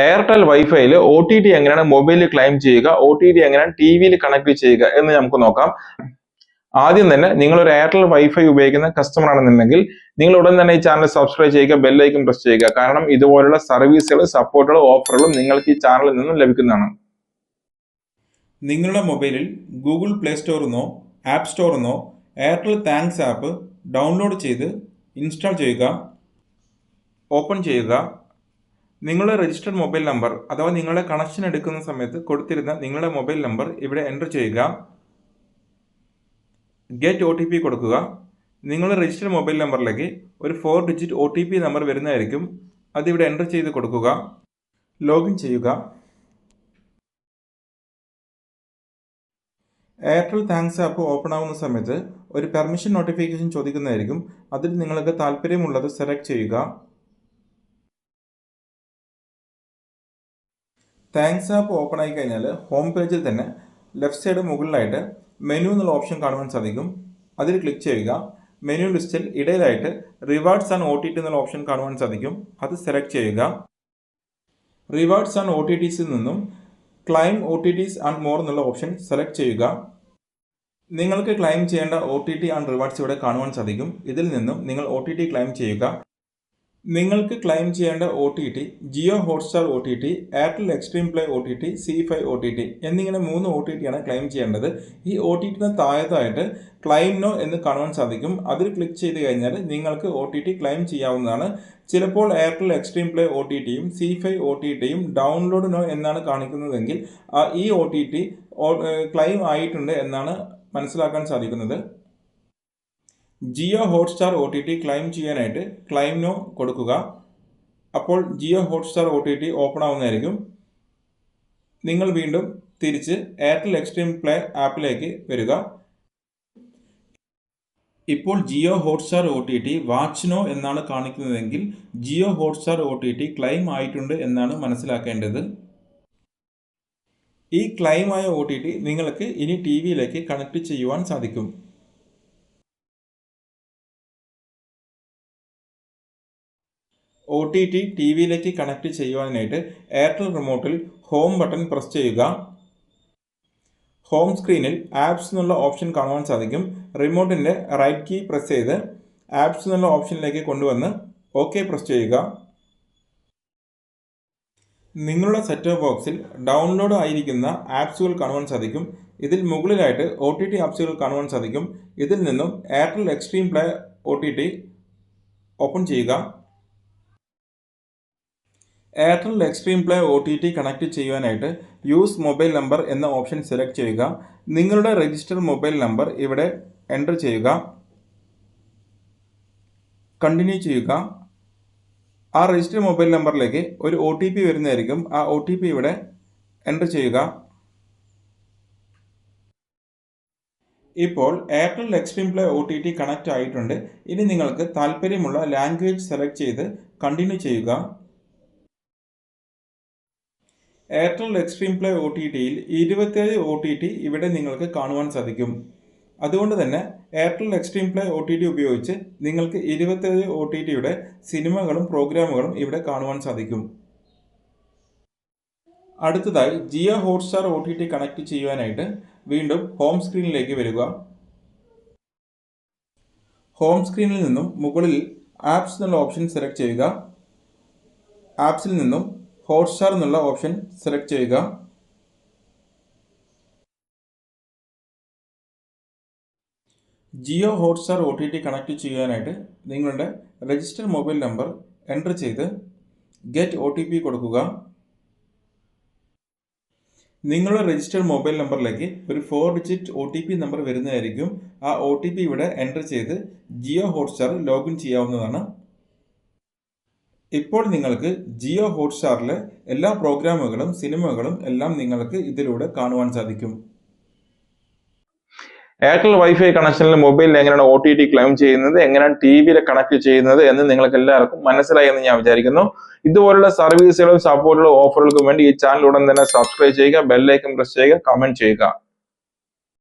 Airtel വൈഫൈയിൽ OTT എങ്ങനെയാണ് മൊബൈലിൽ claim ചെയ്യുക, OTT എങ്ങനെയാണ് ടിവിയിൽ കണക്ട് ചെയ്യുക എന്ന് നമുക്ക് നോക്കാം. ആദ്യം തന്നെ നിങ്ങൾ ഒരു എയർടെൽ വൈഫൈ ഉപയോഗിക്കുന്ന കസ്റ്റമർ ആണെന്നുണ്ടെങ്കിൽ നിങ്ങൾ ഉടൻ തന്നെ ഈ ചാനൽ സബ്സ്ക്രൈബ് ചെയ്യുക, ബെല്ലൈക്കൺ പ്രസ് ചെയ്യുക. കാരണം ഇതുപോലുള്ള സർവീസുകൾ, സപ്പോർട്ടുകളും ഓഫറുകളും നിങ്ങൾക്ക് ഈ ചാനലിൽ നിന്നും ലഭിക്കുന്നതാണ്. നിങ്ങളുടെ മൊബൈലിൽ ഗൂഗിൾ പ്ലേ സ്റ്റോറിൽ നിന്നോ ആപ്പ് സ്റ്റോറിൽ നിന്നോ എയർടെൽ താങ്ക്സ് ആപ്പ് ഡൗൺലോഡ് ചെയ്ത് ഇൻസ്റ്റാൾ ചെയ്യുക. ഓപ്പൺ ചെയ്യുക. നിങ്ങളുടെ രജിസ്റ്റർഡ് മൊബൈൽ നമ്പർ അഥവാ നിങ്ങളുടെ കണക്ഷൻ എടുക്കുന്ന സമയത്ത് കൊടുത്തിരുന്ന നിങ്ങളുടെ മൊബൈൽ നമ്പർ ഇവിടെ എൻ്റർ ചെയ്യുക. ഗെറ്റ് OTP കൊടുക്കുക. നിങ്ങളുടെ രജിസ്റ്റർഡ് മൊബൈൽ നമ്പറിലേക്ക് ഒരു 4 ഡിജിറ്റ് OTP നമ്പർ വരുന്നതായിരിക്കും. അതിവിടെ എൻ്റർ ചെയ്ത് കൊടുക്കുക. ലോഗിൻ ചെയ്യുക. എയർടെൽ താങ്ക്സ് ആപ്പ് ഓപ്പൺ ആവുന്ന സമയത്ത് ഒരു പെർമിഷൻ നോട്ടിഫിക്കേഷൻ ചോദിക്കുന്നതായിരിക്കും. അതിൽ നിങ്ങൾക്ക് താല്പര്യമുള്ളത് സെലക്ട് ചെയ്യുക. താങ്ക്സ് ആപ്പ് ഓപ്പൺ ആയി കഴിഞ്ഞാൽ ഹോം പേജിൽ തന്നെ ലെഫ്റ്റ് സൈഡ് മുകളിലായിട്ട് മെനു എന്നുള്ള ഓപ്ഷൻ കാണുവാൻ സാധിക്കും. അതിൽ ക്ലിക്ക് ചെയ്യുക. മെനു ലിസ്റ്റിൽ ഇടയിലായിട്ട് റിവാർഡ്സ് ആൻഡ് OTT എന്നുള്ള ഓപ്ഷൻ കാണുവാൻ സാധിക്കും. അത് സെലക്ട് ചെയ്യുക. റിവാർഡ്സ് ആൻഡ് OTTസിൽ നിന്നും ക്ലൈം OTTs ആൻഡ് മോർ എന്നുള്ള ഓപ്ഷൻ സെലക്ട് ചെയ്യുക. നിങ്ങൾക്ക് ക്ലൈം ചെയ്യേണ്ട OTT ആൻഡ് റിവാർഡ്സ് ഇവിടെ കാണുവാൻ സാധിക്കും. ഇതിൽ നിന്നും നിങ്ങൾ OTT ക്ലൈം ചെയ്യുക. നിങ്ങൾക്ക് ക്ലൈം ചെയ്യേണ്ട OTT Jio Hotstar OTT, Airtel Xstream play OTT, C5 OTT എന്നിങ്ങനെ 3 OTT ആണ് ക്ലൈം ചെയ്യേണ്ടത്. ഈ OTTന് താഴത്തായിട്ട് ക്ലൈം നോ എന്ന് കാണുവാൻ സാധിക്കും. അതിൽ ക്ലിക്ക് ചെയ്ത് കഴിഞ്ഞാൽ നിങ്ങൾക്ക് OTT ക്ലൈം ചെയ്യാവുന്നതാണ്. ചിലപ്പോൾ എയർടെൽ എക്സ്ട്രീം പ്ലേ OTTയും C5 OTTയും ഡൗൺലോഡ് നോ എന്നാണ് കാണിക്കുന്നതെങ്കിൽ ഈ OTT ക്ലൈം ആയിട്ടുണ്ട് എന്നാണ് മനസ്സിലാക്കാൻ സാധിക്കുന്നത്. ജിയോ ഹോട്ട്സ്റ്റാർ OTT ക്ലൈം ചെയ്യാനായിട്ട് ക്ലൈം നോ കൊടുക്കുക. അപ്പോൾ ജിയോ ഹോട്ട്സ്റ്റാർ OTT ഓപ്പൺ ആവുന്നതായിരിക്കും. നിങ്ങൾ വീണ്ടും തിരിച്ച് എയർടെൽ എക്സ്ട്രീം പ്ലേ ആപ്പിലേക്ക് വരിക. ഇപ്പോൾ Jio Hotstar OTT watch now എന്നാണ് കാണിക്കുന്നതെങ്കിൽ ജിയോ ഹോട്ട്സ്റ്റാർ OTT ക്ലൈം ആയിട്ടുണ്ട് എന്നാണ് മനസ്സിലാക്കേണ്ടത്. ഈ ക്ലൈം ആയ OTT നിങ്ങൾക്ക് ഇനി ടിവിയിലേക്ക് കണക്ട് ചെയ്യുവാൻ സാധിക്കും. OTT ടിവിയിലേക്ക് കണക്ട് ചെയ്യുവാനായിട്ട് എയർടെൽ റിമോട്ടിൽ ഹോം ബട്ടൺ പ്രസ് ചെയ്യുക. ഹോം സ്ക്രീനിൽ ആപ്സ് എന്നുള്ള ഓപ്ഷൻ കാണുവാൻ സാധിക്കും. റിമോട്ടിൻ്റെ റൈറ്റ് കീ പ്രസ് ചെയ്ത് ആപ്സ് എന്നുള്ള ഓപ്ഷനിലേക്ക് കൊണ്ടുവന്ന് OK പ്രസ് ചെയ്യുക. നിങ്ങളുടെ സെറ്റ് ബോക്സിൽ ഡൗൺലോഡ് ആയിരിക്കുന്ന ആപ്സുകൾ കാണുവാൻ സാധിക്കും. ഇതിൽ മുകളിലായിട്ട് OTT ആപ്സുകൾ കാണുവാൻ സാധിക്കും. ഇതിൽ നിന്നും Airtel Xstream play OTT open ചെയ്യുക. Airtel Xstream play OTT connect ചെയ്യുവാനായിട്ട് യൂസ് മൊബൈൽ നമ്പർ എന്ന ഓപ്ഷൻ സെലക്ട് ചെയ്യുക. നിങ്ങളുടെ രജിസ്റ്റർഡ് മൊബൈൽ നമ്പർ ഇവിടെ എൻ്റർ ചെയ്യുക. കണ്ടിന്യൂ ചെയ്യുക. ആ രജിസ്റ്റർഡ് മൊബൈൽ നമ്പറിലേക്ക് ഒരു OTP വരുന്നതായിരിക്കും. ആ OTP ഇവിടെ എൻ്റർ ചെയ്യുക. ഇപ്പോൾ Airtel Xstream play OTT connect ആയിട്ടുണ്ട്. ഇനി നിങ്ങൾക്ക് താല്പര്യമുള്ള ലാംഗ്വേജ് സെലക്ട് ചെയ്ത് കണ്ടിന്യൂ ചെയ്യുക. എയർടെൽ എക്സ്ട്രീം പ്ലേ OTTയിൽ 27 OTT ഇവിടെ നിങ്ങൾക്ക് കാണുവാൻ സാധിക്കും. അതുകൊണ്ട് തന്നെ എയർടെൽ എക്സ്ട്രീം പ്ലേ OTT ഉപയോഗിച്ച് നിങ്ങൾക്ക് 27 OTTയുടെ സിനിമകളും പ്രോഗ്രാമുകളും ഇവിടെ കാണുവാൻ സാധിക്കും. അടുത്തതായി ജിയോ ഹോട്ട്സ്റ്റാർ OTT കണക്ട് ചെയ്യുവാനായിട്ട് വീണ്ടും ഹോം സ്ക്രീനിലേക്ക് വരിക. ഹോം സ്ക്രീനിൽ നിന്നും മുകളിൽ ആപ്സ് എന്നുള്ള ഓപ്ഷൻ സെലക്ട് ചെയ്യുക. ആപ്സിൽ നിന്നും ഹോട്ട്സ്റ്റാർ എന്നുള്ള ഓപ്ഷൻ സെലക്ട് ചെയ്യുക. ജിയോ ഹോട്ട്സ്റ്റാർ OTT കണക്ട് ചെയ്യാനായിട്ട് നിങ്ങളുടെ രജിസ്റ്റർഡ് മൊബൈൽ നമ്പർ എൻ്റർ ചെയ്ത് ഗെറ്റ് OTP കൊടുക്കുക. നിങ്ങളുടെ രജിസ്റ്റർഡ് മൊബൈൽ നമ്പറിലേക്ക് ഒരു 4 ഡിജിറ്റ് OTP നമ്പർ വരുന്നതായിരിക്കും. ആ OTP ഇവിടെ എൻ്റർ ചെയ്ത് ജിയോ ഹോട്ട്സ്റ്റാർ ലോഗിൻ ചെയ്യാവുന്നതാണ്. ഇപ്പോൾ നിങ്ങൾക്ക് ജിയോ ഹോട്ട്സ്റ്റാറിലെ എല്ലാ പ്രോഗ്രാമുകളും സിനിമകളും എല്ലാം നിങ്ങൾക്ക് ഇതിലൂടെ കാണുവാൻ സാധിക്കും. എയർടെൽ വൈഫൈ കണക്ഷനിൽ മൊബൈലിൽ എങ്ങനെയാണ് OTT ക്ലെയിം ചെയ്യുന്നത്, എങ്ങനെയാണ് ടിവിയിൽ കണക്ട് ചെയ്യുന്നത് എന്ന് നിങ്ങൾക്ക് എല്ലാവർക്കും മനസ്സിലായി എന്ന് ഞാൻ വിചാരിക്കുന്നു. ഇതുപോലുള്ള സർവീസുകളും സപ്പോർട്ടുകളും ഓഫറുകൾക്കും വേണ്ടി ഈ ചാനൽ ഉടൻ തന്നെ സബ്സ്ക്രൈബ് ചെയ്യുക, ബെല്ലൈക്കൺ പ്രസ് ചെയ്യുക, കമന്റ് ചെയ്യുക.